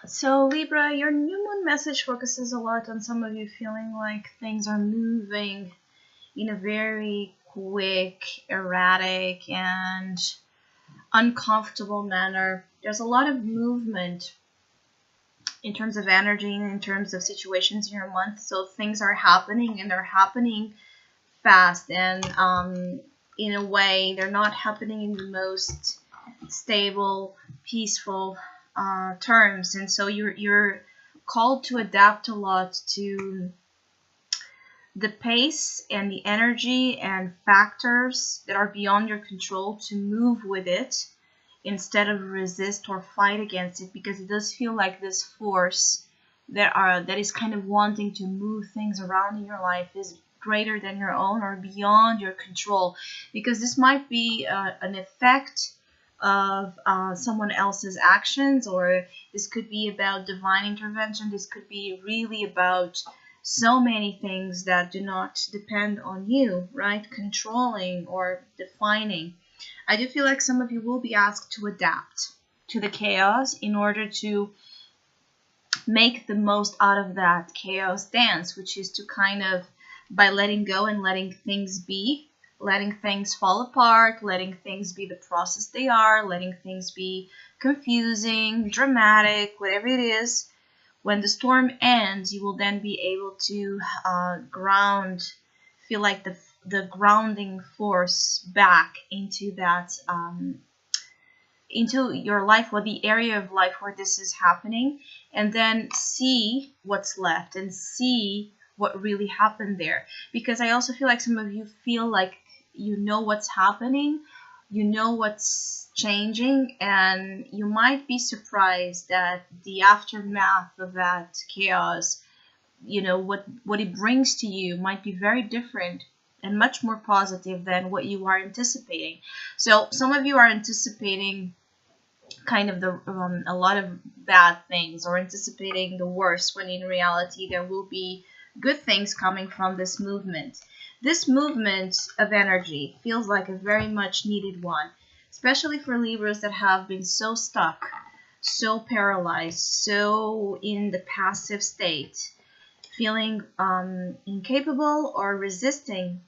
So Libra, your new moon message focuses a lot on some of you feeling like things are moving in a very quick, erratic, and uncomfortable manner. There's a lot of movement in terms of energy and in terms of situations in your month. So things are happening and they're happening fast, and in a way they're not happening in the most stable, peaceful terms, and so you're called to adapt a lot to the pace and the energy and factors that are beyond your control, to move with it instead of resist or fight against it, because it does feel like this force that is kind of wanting to move things around in your life is greater than your own or beyond your control, because this might be an effect of someone else's actions, or this could be about divine intervention. This could be really about so many things that do not depend on you, right? Controlling or defining. I do feel like some of you will be asked to adapt to the chaos in order to make the most out of that chaos dance, which is to kind of, by letting go and letting things be, letting things fall apart, letting things be the process they are, letting things be confusing, dramatic, whatever it is. When the storm ends, you will then be able to feel like the grounding force back into that, into your life, or the area of life where this is happening, and then see what's left and see what really happened there. Because I also feel like some of you feel like you know what's happening, you know what's changing, and you might be surprised that the aftermath of that chaos, what it brings to you might be very different and much more positive than what you are anticipating. So some of you are anticipating kind of a lot of bad things, or anticipating the worst, when in reality there will be good things coming from this movement. This movement of energy feels like a very much needed one, especially for Libras that have been so stuck, so paralyzed, so in the passive state, feeling incapable or resisting,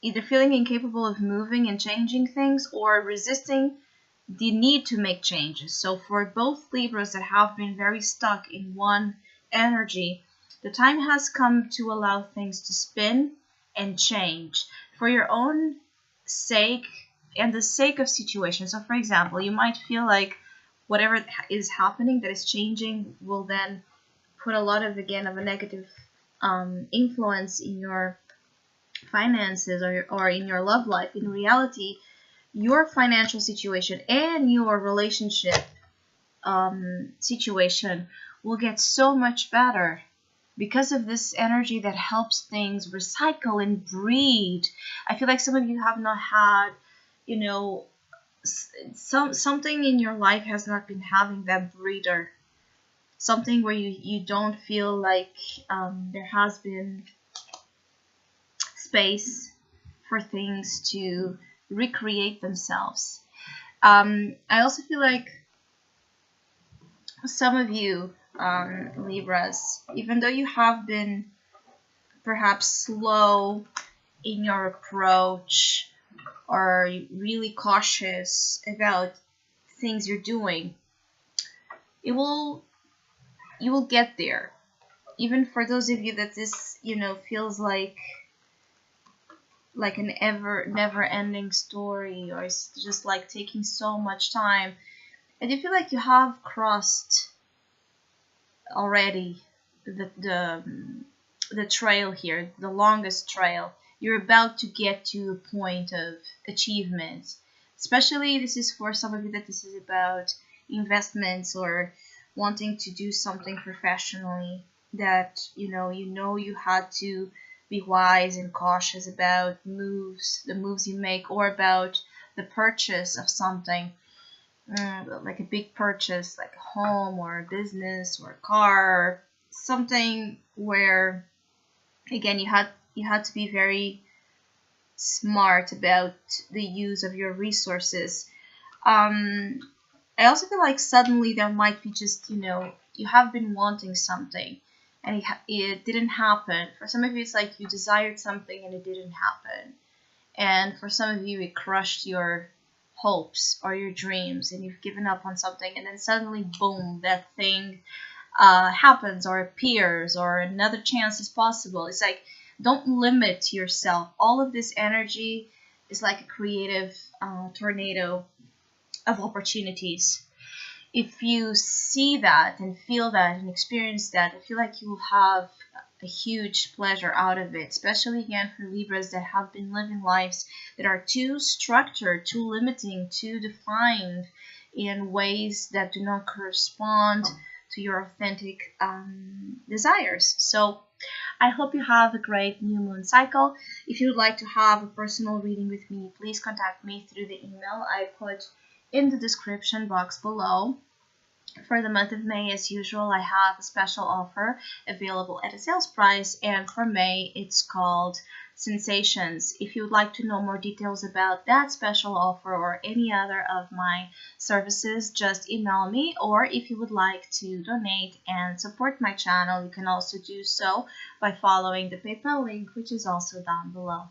either feeling incapable of moving and changing things, or resisting the need to make changes. So for both Libras that have been very stuck in one energy, the time has come to allow things to spin and change for your own sake and the sake of situations. So for example, you might feel like whatever is happening that is changing will then put a lot of, again, of a negative influence in your finances or in your love life. In reality, your financial situation and your relationship situation will get so much better because of this energy that helps things recycle and breed. I feel like some of you have not had, something in your life has not been having that breeder. Something where you don't feel like there has been space for things to recreate themselves. I also feel like some of you, Libras, even though you have been perhaps slow in your approach or really cautious about things you're doing, you will get there. Even for those of you that this feels like an never-ending story, or it's just like taking so much time, I do feel like you have crossed already the trail here, the longest trail. You're about to get to a point of achievement. Especially this is for some of you that this is about investments or wanting to do something professionally that you had to be wise and cautious about the moves you make, or about the purchase of something, like a big purchase, like a home or a business or a car, something where, again, you had to be very smart about the use of your resources. I also feel like suddenly there might be just, you have been wanting something and it didn't happen. For some of you, it's like you desired something and it didn't happen. And for some of you, it crushed your hopes or your dreams and you've given up on something. And then suddenly, boom, that thing happens or appears or another chance is possible. It's like, don't limit yourself. All of this energy is like a creative tornado of opportunities. If you see that and feel that and experience that, I feel like you will have a huge pleasure out of it, especially again for Libras that have been living lives that are too structured, too limiting, too defined in ways that do not correspond to your authentic desires. So I hope you have a great new moon cycle. If you would like to have a personal reading with me, please contact me through the email I put in the description box below. For the month of May, as usual, I have a special offer available at a sales price, and for May, it's called Sensations. If you would like to know more details about that special offer or any other of my services, just email me, or if you would like to donate and support my channel, you can also do so by following the PayPal link, which is also down below.